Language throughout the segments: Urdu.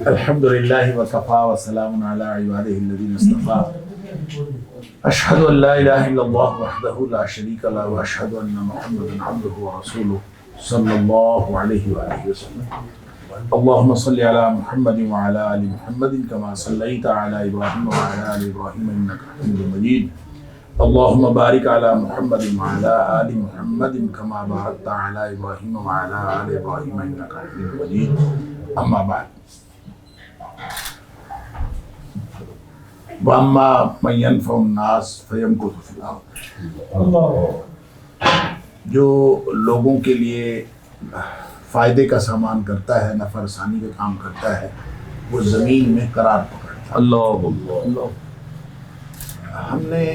الحمد للہ وکفا وسلام علی عبادہ الذین اصطفى اشہد ان لا الہ الا اللہ وحدہ لا شریک لہ واشہد ان محمدا عبدہ ورسولہ صلی اللہ علیہ وآلہ وسلم اللہم صلی علی محمد وعلی آل محمد کما صلیت علی ابراہیم وعلی آل ابراہیم انک حمید مجید اللہم بارک علی محمد وعلی آل محمد کما بارکت علی ابراہیم وعلی آل ابراہیم انک حمید مجید اما بعد وَأَمَّا مَنْ يَنْفَعُ النَّاسَ فَيَمْكُثُ فِي الْأَرْضِ، جو لوگوں کے لیے فائدے کا سامان کرتا ہے، نفع رسانی کا کام کرتا ہے، وہ زمین میں قرار پکڑتا ہے۔ اللہ ہم نے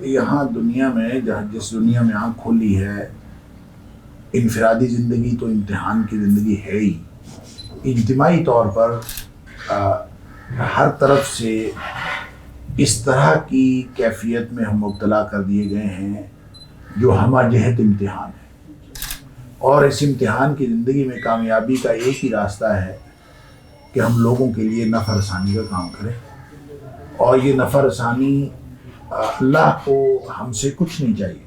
یہاں دنیا میں جس دنیا میں آنکھ کھولی ہے، انفرادی زندگی تو امتحان کی زندگی ہے ہی، اجتماعی طور پر ہر طرف سے اس طرح کی کیفیت میں ہم مبتلا کر دیے گئے ہیں جو ہمہ جہت امتحان ہے، اور اس امتحان کی زندگی میں کامیابی کا ایک ہی راستہ ہے کہ ہم لوگوں کے لیے نفع رسانی کا کام کریں، اور یہ نفع رسانی اللہ کو ہم سے کچھ نہیں چاہیے،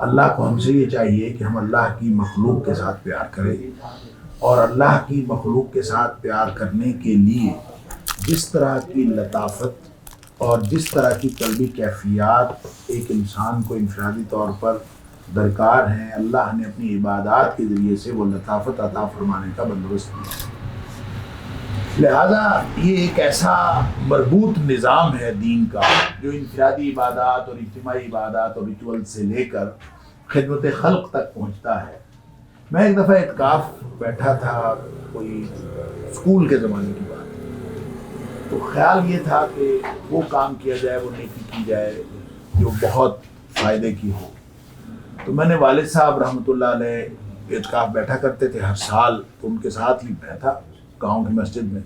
اللہ کو ہم سے یہ چاہیے کہ ہم اللہ کی مخلوق کے ساتھ پیار کریں، اور اللہ کی مخلوق کے ساتھ پیار کرنے کے لیے جس طرح کی لطافت اور جس طرح کی قلبی کیفیات ایک انسان کو انفرادی طور پر درکار ہیں، اللہ نے اپنی عبادات کے ذریعے سے وہ لطافت عطا فرمانے کا بندوبست کیا۔ لہذا یہ ایک ایسا مربوط نظام ہے دین کا جو انفرادی عبادات اور اجتماعی عبادات اور ریچول سے لے کر خدمت خلق تک پہنچتا ہے۔ میں ایک دفعہ اعتکاف بیٹھا تھا، کوئی اسکول کے زمانے کی بات، تو خیال یہ تھا کہ وہ کام کیا جائے، وہ نیکی کی جائے جو بہت فائدے کی ہو۔ تو میں نے والد صاحب رحمۃ اللہ علیہ اعتکاف بیٹھا کرتے تھے ہر سال، تو ان کے ساتھ ہی بیٹھا گاؤں کی مسجد میں۔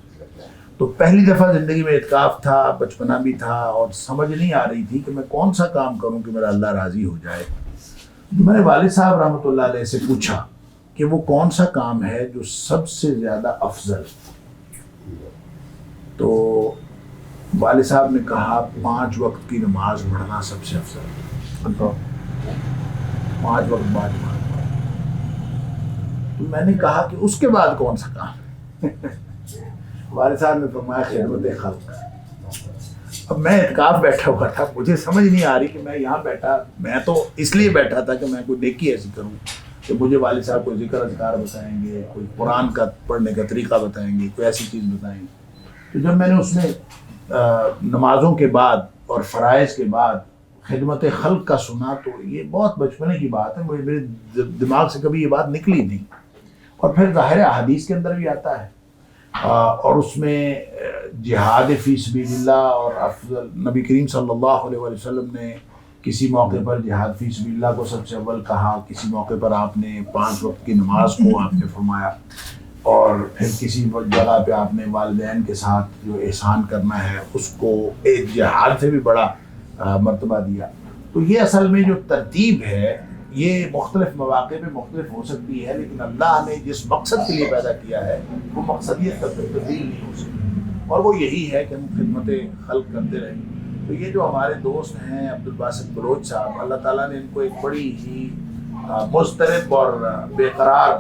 تو پہلی دفعہ زندگی میں اعتکاف تھا، بچپنا بھی تھا، اور سمجھ نہیں آ رہی تھی کہ میں کون سا کام کروں کہ میرا اللہ راضی ہو جائے۔ میں نے والد صاحب رحمۃ اللہ علیہ سے پوچھا کہ وہ کون سا کام ہے جو سب سے زیادہ افضل۔ تو والد صاحب نے کہا 5 وقت کی نماز پڑھنا سب سے افضل، 5 وقت بعد نماز پڑھنا۔ تو میں نے کہا کہ اس کے بعد کون سا کام؟ والد صاحب نے فرمایا خدمت خلق۔ اب میں اعتکاف بیٹھا ہوا تھا، مجھے سمجھ نہیں آ رہی کہ میں یہاں بیٹھا، میں تو اس لیے بیٹھا تھا کہ میں کوئی نیکی ایسی کروں کہ مجھے والد صاحب کوئی ذکر اذکار بتائیں گے، کوئی قرآن کا پڑھنے کا طریقہ بتائیں گے، کوئی ایسی چیز بتائیں گے۔ تو جب میں نے اس میں نمازوں کے بعد اور فرائض کے بعد خدمت خلق کا سنا، تو یہ بہت بچپنے کی بات ہے، میرے دماغ سے کبھی یہ بات نکلی نہیں، اور پھر ظاہر احادیث کے اندر بھی آتا ہے، اور اس میں جہاد فی سبیل اللہ اور افضل، نبی کریم صلی اللہ علیہ وسلم نے کسی موقع پر جہاد فی سبیل اللہ کو سب سے اول کہا، کسی موقع پر آپ نے 5 وقت کی نماز کو آپ نے فرمایا، اور پھر کسی جگہ پہ آپ نے والدین کے ساتھ جو احسان کرنا ہے اس کو ایک جہاد سے بھی بڑا مرتبہ دیا۔ تو یہ اصل میں جو ترتیب ہے یہ مختلف مواقع پہ مختلف ہو سکتی ہے، لیکن اللہ نے جس مقصد کے لیے پیدا کیا ہے وہ مقصد یہ تبدیل نہیں ہو سکتی، اور وہ یہی ہے کہ ہم خدمت خلق کرتے رہیں۔ تو یہ جو ہمارے دوست ہیں عبدالباسط بلوچ صاحب، اللہ تعالیٰ نے ان کو ایک بڑی ہی مضطرب اور بے قرار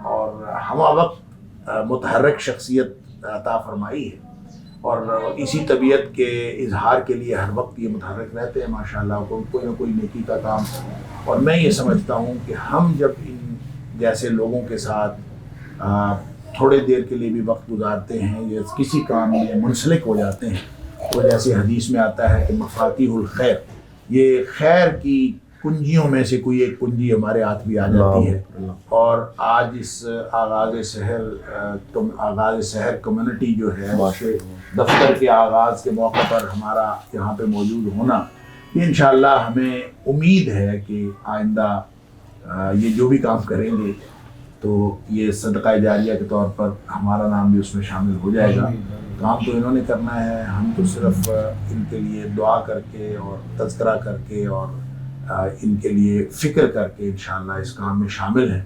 اور ہمہ وقت متحرک شخصیت عطا فرمائی ہے، اور اسی طبیعت کے اظہار کے لیے ہر وقت یہ متحرک رہتے ہیں ماشاءاللہ، کوئی نہ کوئی نیکی کا کام۔ اور میں یہ سمجھتا ہوں کہ ہم جب ان جیسے لوگوں کے ساتھ تھوڑے دیر کے لیے بھی وقت گزارتے ہیں یا کسی کام میں منسلک ہو جاتے ہیں، تو جیسے حدیث میں آتا ہے کہ مفاتیح الخیر، یہ خیر کی کنجیوں میں سے کوئی ایک کنجی ہمارے ہاتھ بھی آ جاتی ہے۔ اور آج اس آغاز سحر کمیونٹی جو ہے، دفتر کے آغاز کے موقع پر ہمارا یہاں پہ موجود ہونا، یہ انشاءاللہ ہمیں امید ہے کہ آئندہ یہ جو بھی کام کریں گے تو یہ صدقہ جاریہ کے طور پر ہمارا نام بھی اس میں شامل ہو جائے گا۔ کام تو انہوں نے کرنا ہے، ہم تو صرف ان کے لیے دعا کر کے اور تذکرہ کر کے اور ان کے لیے فکر کر کے انشاءاللہ اس کام میں شامل ہیں،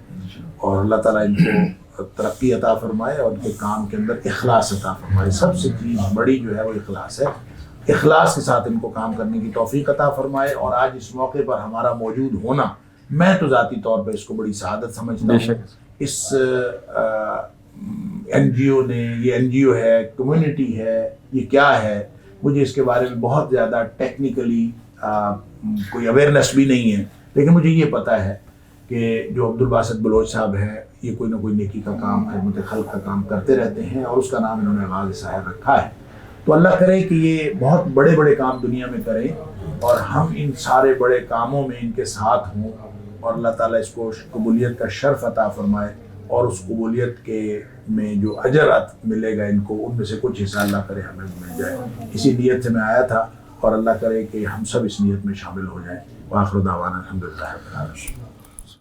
اور اللہ تعالیٰ ان کو ترقی عطا فرمائے اور ان کے کام کے اندر اخلاص عطا فرمائے. سب سے چیز بڑی جو ہے وہ اخلاص ہے. اخلاص کے ساتھ ان کو کام کرنے کی توفیق عطا فرمائے. اور آج اس موقع پر ہمارا موجود ہونا، میں تو ذاتی طور پہ اس کو بڑی سعادت سمجھتا ہوں. اس این جی او نے، یہ این جی او ہے، کمیونٹی ہے، یہ کیا ہے، مجھے اس کے بارے میں بہت زیادہ ٹیکنیکلی کوئی اویئرنیس بھی نہیں ہے، لیکن مجھے یہ پتہ ہے کہ جو عبد الباسط بلوچ صاحب ہیں یہ کوئی نہ کوئی نیکی کا کام، خدمت خلق کا کام کرتے رہتے ہیں، اور اس کا نام انہوں نے غازی صاحب رکھا ہے. تو اللہ کرے کہ یہ بہت بڑے بڑے کام دنیا میں کریں اور ہم ان سارے بڑے کاموں میں ان کے ساتھ ہوں، اور اللہ تعالیٰ اس کو قبولیت کا شرف عطا فرمائے، اور اس قبولیت کے میں جو اجر ملے گا ان کو، ان میں سے کچھ حصہ اللہ کرے ہمیں مل جائے. اسی نیت سے میں آیا تھا، اور اللہ کرے کہ ہم سب اس نیت میں شامل ہو جائیں. وآخر دعوانا الحمدللہ رب العالمین.